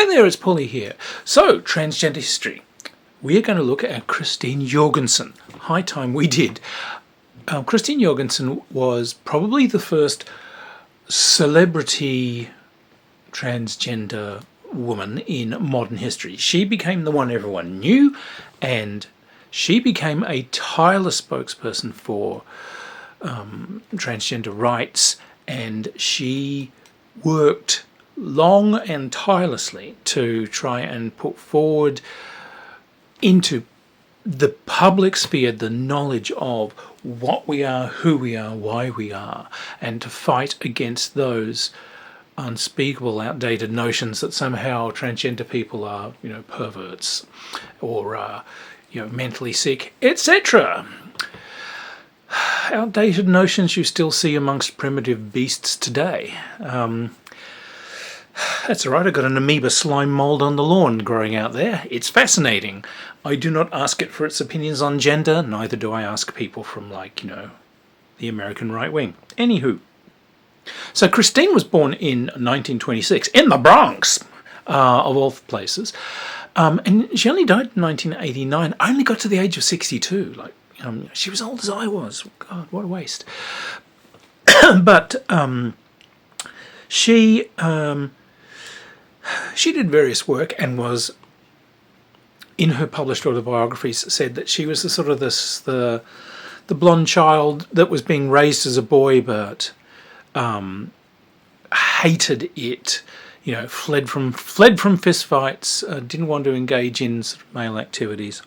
Hi there, it's Polly here. So, transgender history. We're going to look at Christine Jorgensen. High time we did. Christine Jorgensen was probably the first celebrity transgender woman in modern history. She became the one everyone knew, and she became a tireless spokesperson for transgender rights, and she worked long and tirelessly to try and put forward into the public sphere the knowledge of what we are, who we are, why we are, and to fight against those unspeakable, outdated notions that somehow transgender people are, perverts or, mentally sick, etc. Outdated notions you still see amongst primitive beasts today. That's all right, I've got an amoeba slime mould on the lawn growing out there. It's fascinating. I do not ask it for its opinions on gender, neither do I ask people from, the American right wing. Anywho. So Christine was born in 1926 in the Bronx, of all places. And she only died in 1989, only got to the age of 62. She was old as I was. God, what a waste. But she did various work and was, in her published autobiographies, said that she was the blonde child that was being raised as a boy but hated it, fled from fistfights, didn't want to engage in sort of male activities.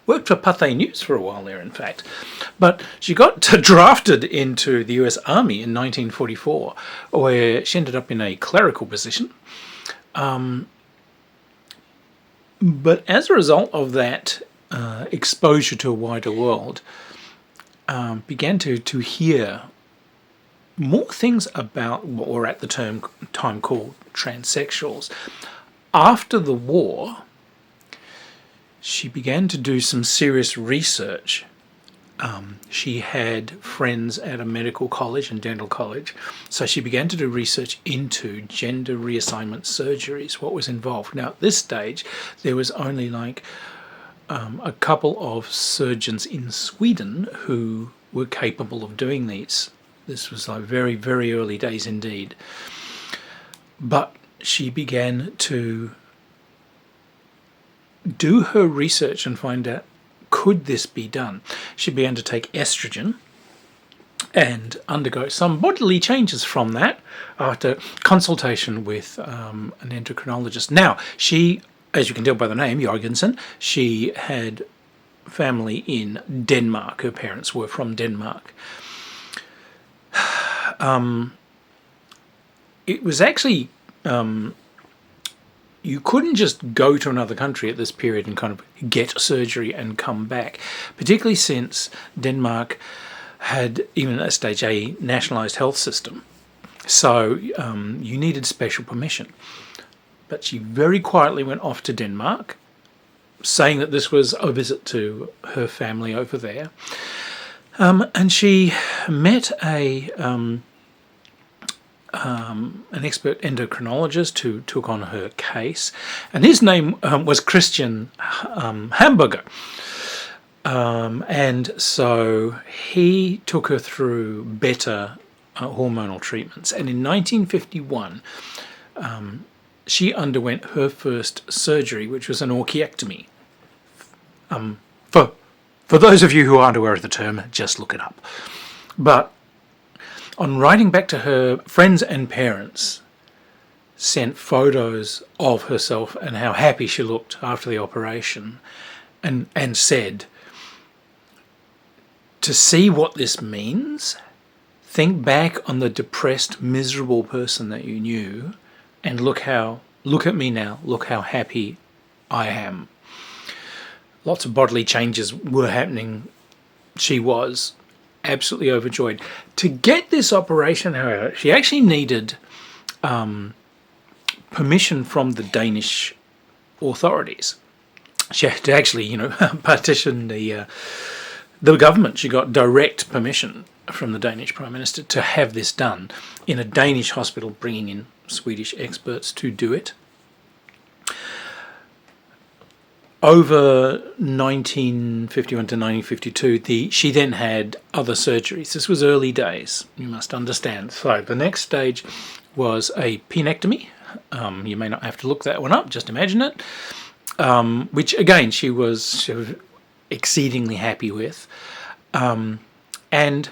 Worked for Pathé News for a while there, in fact. But she got drafted into the US Army in 1944, where she ended up in a clerical position. But as a result of that exposure to a wider world, began to hear more things about what were at the time called transsexuals. After the war, she began to do some serious research. She had friends at a medical college and dental college, so she began to do research into gender reassignment surgeries, what was involved. Now, at this stage, there was only a couple of surgeons in Sweden who were capable of doing these. This was very, very early days indeed. But she began to do her research and find out, could this be done? She began to take estrogen and undergo some bodily changes from that after consultation with an endocrinologist. Now, she, as you can tell by the name, Jorgensen, she had family in Denmark. Her parents were from Denmark. It was actually... you couldn't just go to another country at this period and kind of get surgery and come back, particularly since Denmark had, even at that stage, a nationalised health system. So you needed special permission. But she very quietly went off to Denmark, saying that this was a visit to her family over there. And she met an expert endocrinologist who took on her case, and his name was Christian Hamburger. And so he took her through better hormonal treatments. And in 1951, she underwent her first surgery, which was an orchiectomy. For those of you who aren't aware of the term, just look it up. But on writing back to her, friends and parents sent photos of herself and how happy she looked after the operation, and said, to see what this means, think back on the depressed, miserable person that you knew, and look at me now, look how happy I am. Lots of bodily changes were happening. She was absolutely overjoyed. To get this operation, however, she actually needed permission from the Danish authorities. She had to actually, petition the government. She got direct permission from the Danish Prime Minister to have this done in a Danish hospital, bringing in Swedish experts to do it. over 1951 to 1952, she then had other surgeries. This was early days, you must understand. So the next stage was a penectomy. You may not have to look that one up, just imagine it. Which again, she was exceedingly happy with. And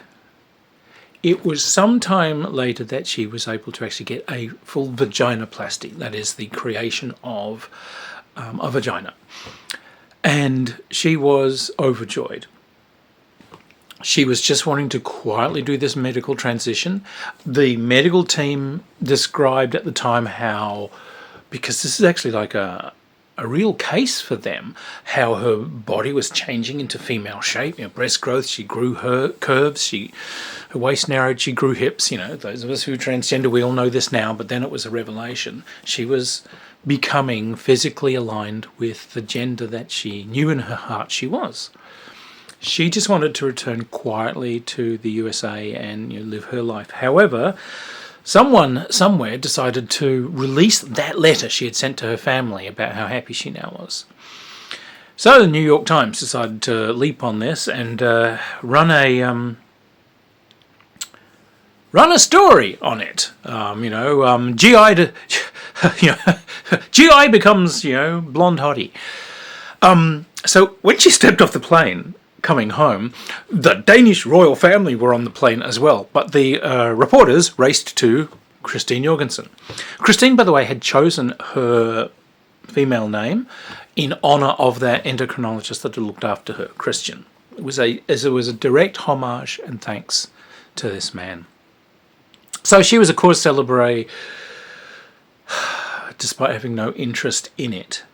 it was sometime later that she was able to actually get a full vaginoplasty, that is the creation of a vagina. And she was overjoyed. She was just wanting to quietly do this medical transition. The medical team described at the time how, because this is actually like a real case for them, how her body was changing into female shape. Breast growth, she grew her curves, her waist narrowed, she grew hips. Those of us who are transgender, we all know this now, but then it was a revelation. She was becoming physically aligned with the gender that she knew in her heart she was. She just wanted to return quietly to the USA and live her life. However, someone somewhere decided to release that letter she had sent to her family about how happy she now was. So the New York Times decided to leap on this and run a story on it. GI becomes blonde hottie. So when she stepped off the plane coming home, the Danish royal family were on the plane as well, but the reporters raced to Christine Jorgensen. Christine, by the way, had chosen her female name in honour of that endocrinologist that had looked after her, Christian. It was a direct homage and thanks to this man. So she was a cause célèbre despite having no interest in it.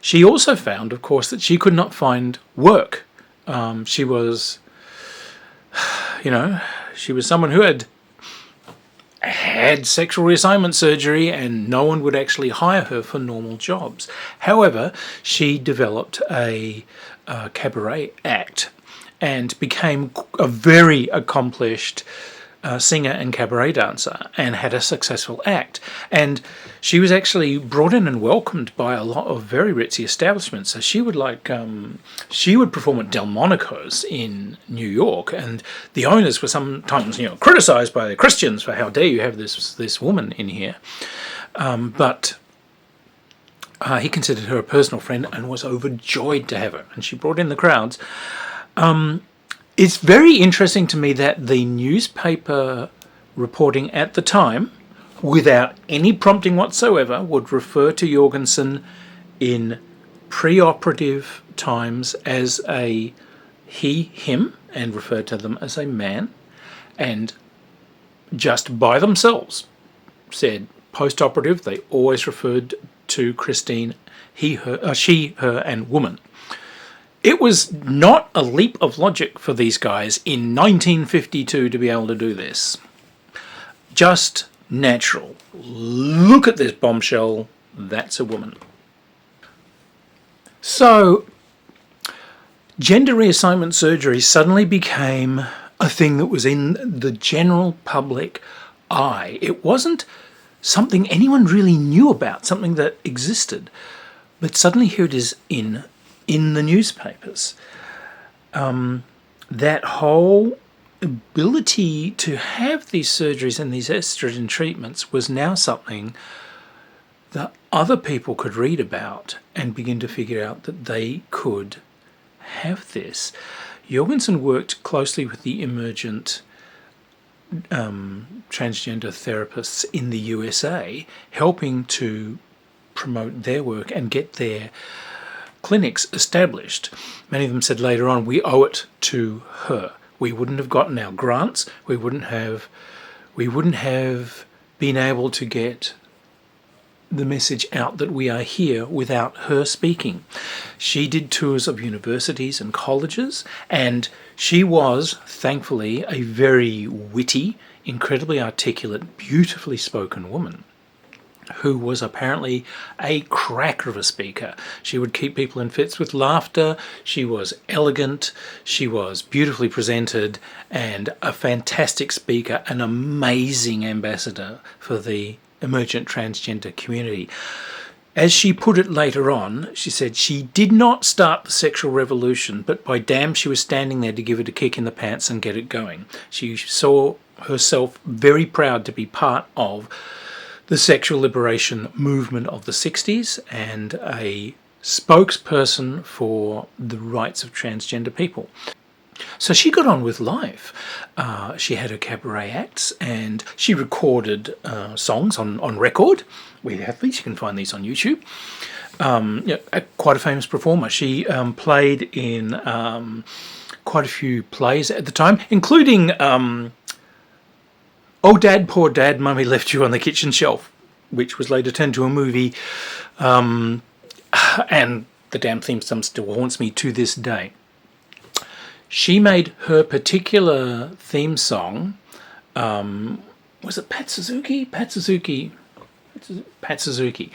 She also found, of course, that she could not find work. She was someone who had sexual reassignment surgery and no one would actually hire her for normal jobs. However, she developed a cabaret act and became a very accomplished singer and cabaret dancer and had a successful act. And she was actually brought in and welcomed by a lot of very ritzy establishments. So she would perform at Delmonico's in New York, and the owners were sometimes criticized by the Christians for how dare you have this woman in here. But he considered her a personal friend and was overjoyed to have her, and she brought in the crowds. It's very interesting to me that the newspaper reporting at the time, without any prompting whatsoever, would refer to Jorgensen in pre-operative times as a he, him, and refer to them as a man, and just by themselves said post-operative they always referred to Christine he, her, she, her, and woman. It was not a leap of logic for these guys in 1952 to be able to do this. Just natural. Look at this bombshell. That's a woman. So, gender reassignment surgery suddenly became a thing that was in the general public eye. It wasn't something anyone really knew about, something that existed. But suddenly here it is in the newspapers. That whole ability to have these surgeries and these estrogen treatments was now something that other people could read about and begin to figure out that they could have this. Jorgensen worked closely with the emergent transgender therapists in the USA, helping to promote their work and get their clinics established. Many of them said later on, we owe it to her. We wouldn't have gotten our grants. We wouldn't have been able to get the message out that we are here without her speaking. She did tours of universities and colleges, and she was, thankfully, a very witty, incredibly articulate, beautifully spoken woman who was apparently a cracker of a speaker. She would keep people in fits with laughter. She was elegant. She was beautifully presented and a fantastic speaker, an amazing ambassador for the emergent transgender community. As she put it later on, she said she did not start the sexual revolution, but by damn she was standing there to give it a kick in the pants and get it going. She saw herself very proud to be part of the sexual liberation movement of the 60s and a spokesperson for the rights of transgender people. So she got on with life. She had her cabaret acts and she recorded songs on record. We have these, you can find these on YouTube. Quite a famous performer. She played in quite a few plays at the time, including Oh Dad, Poor Dad, Mummy Left You on the Kitchen Shelf, which was later turned to a movie. And the damn theme song still haunts me to this day. She made her particular theme song, was it Pat Suzuki? Pat Suzuki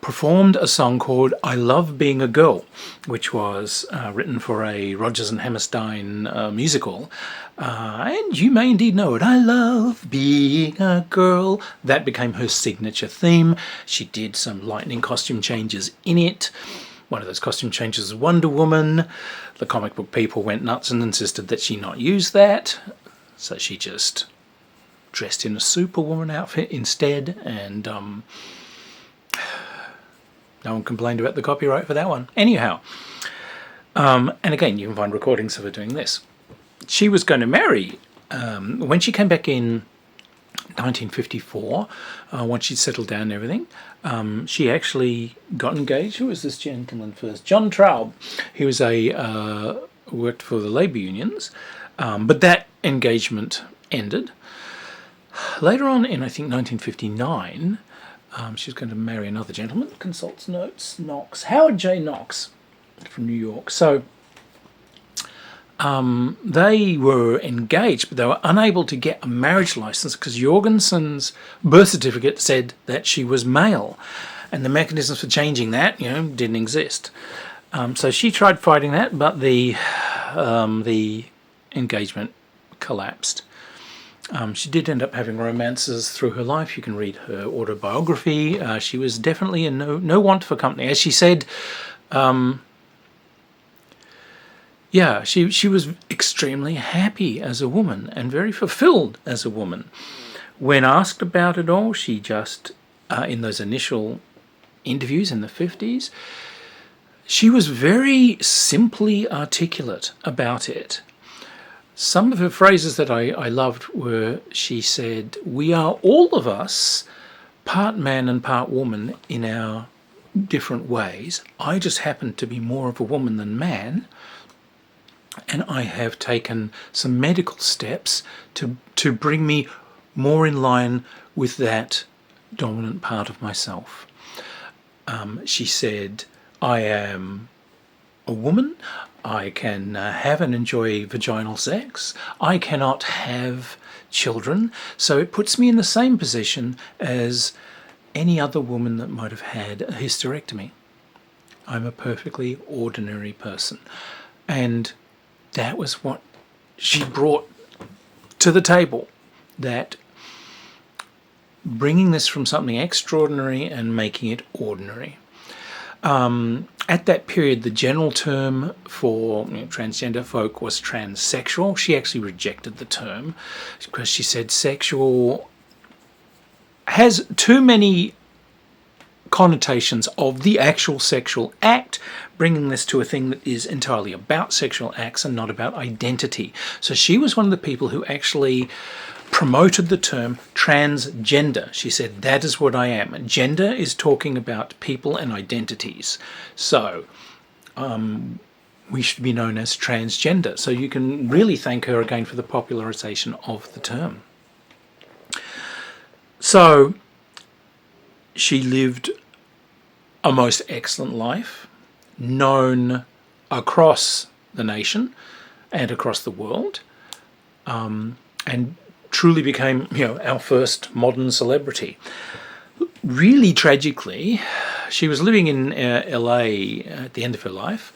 performed a song called I Love Being a Girl, which was written for a Rodgers and Hammerstein musical. And you may indeed know it. I love being a girl. That became her signature theme. She did some lightning costume changes in it. One of those costume changes was Wonder Woman. The comic book people went nuts and insisted that she not use that. So she just dressed in a Superwoman outfit instead, and no one complained about the copyright for that one. Anyhow, and again, you can find recordings of her doing this. She was going to marry, when she came back in 1954, once she'd settled down and everything, she actually got engaged. Who was this gentleman first? John Traub. He was worked for the labour unions, but that engagement ended. Later on in, I think, 1959, she was going to marry another gentleman. Consults notes, Knox, Howard J. Knox from New York. So they were engaged, but they were unable to get a marriage license because Jorgennsen's birth certificate said that she was male, and the mechanisms for changing that, didn't exist. So she tried fighting that, but the engagement collapsed. She did end up having romances through her life. You can read her autobiography. She was definitely in no want for company. As she said, she was extremely happy as a woman and very fulfilled as a woman. When asked about it all, she just, in those initial interviews in the 50s, she was very simply articulate about it. Some of her phrases that I loved were, she said, "We are all of us part man and part woman in our different ways. I just happen to be more of a woman than man, and I have taken some medical steps to bring me more in line with that dominant part of myself." She said, "I am a woman. I can have and enjoy vaginal sex. I cannot have children, so it puts me in the same position as any other woman that might have had a hysterectomy. I'm a perfectly ordinary person." And that was what she brought to the table, that bringing this from something extraordinary and making it ordinary. At that period, the general term for transgender folk was transsexual. She actually rejected the term because she said sexual has too many connotations of the actual sexual act, bringing this to a thing that is entirely about sexual acts and not about identity. So she was one of the people who actually promoted the term transgender. She said, that is what I am. Gender is talking about people and identities. So we should be known as transgender. So you can really thank her again for the popularization of the term. So she lived a most excellent life, known across the nation and across the world, and truly became, our first modern celebrity. Really tragically, she was living in LA at the end of her life,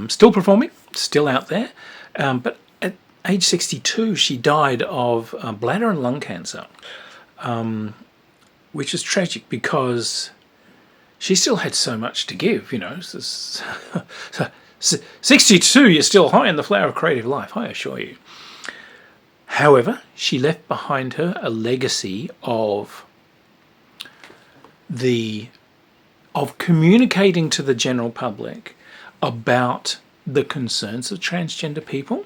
still performing, still out there, but at age 62, she died of bladder and lung cancer, which is tragic because she still had so much to give, 62, you're still high in the flower of creative life, I assure you. However, she left behind her a legacy of communicating to the general public about the concerns of transgender people,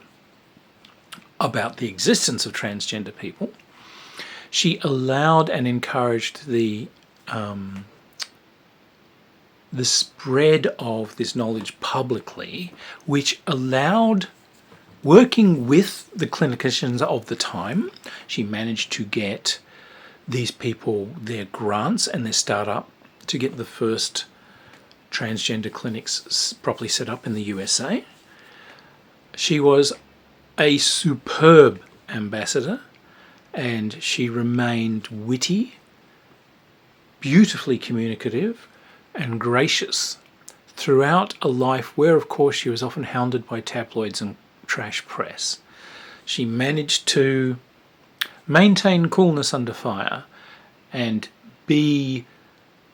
about the existence of transgender people. She allowed and encouraged the spread of this knowledge publicly, which allowed, working with the clinicians of the time, she managed to get these people their grants and their startup to get the first transgender clinics properly set up in the USA. She was a superb ambassador, and she remained witty, beautifully communicative, and gracious throughout a life where, of course, she was often hounded by tabloids and trash press. She managed to maintain coolness under fire and be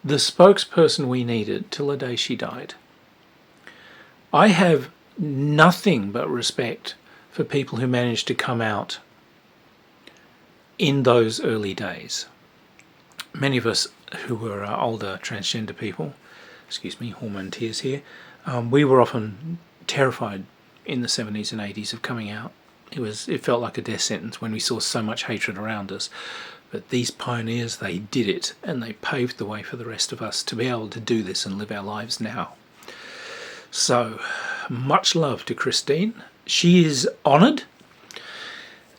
the spokesperson we needed till the day she died. I have nothing but respect for people who managed to come out in those early days. Many of us who were older transgender people, excuse me, hormone tears here, we were often terrified in the 70s and 80s of coming out. It felt like a death sentence when we saw so much hatred around us. But these pioneers, they did it, and they paved the way for the rest of us to be able to do this and live our lives now. So, much love to Christine. She is honoured.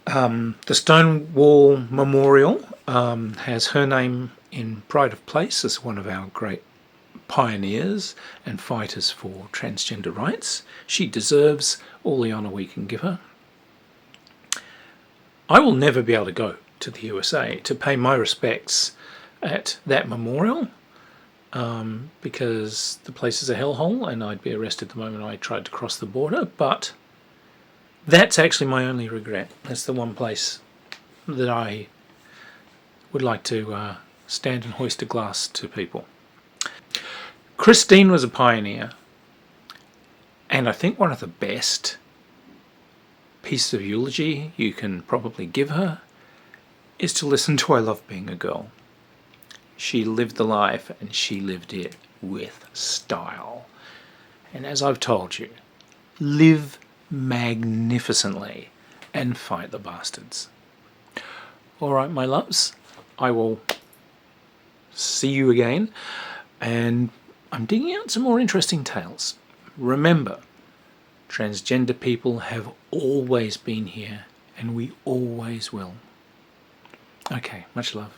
The Stonewall Memorial has her name in pride of place as one of our great pioneers and fighters for transgender rights. She deserves all the honour we can give her. I will never be able to go to the USA to pay my respects at that memorial because the place is a hellhole and I'd be arrested the moment I tried to cross the border, but that's actually my only regret. That's the one place that I would like to stand and hoist a glass to people. Christine was a pioneer, and I think one of the best pieces of eulogy you can probably give her is to listen to I Love Being a Girl. She lived the life and she lived it with style. And as I've told you, live magnificently and fight the bastards. All right, my loves, I will see you again, and I'm digging out some more interesting tales. Remember, transgender people have always been here, and we always will. Okay, much love.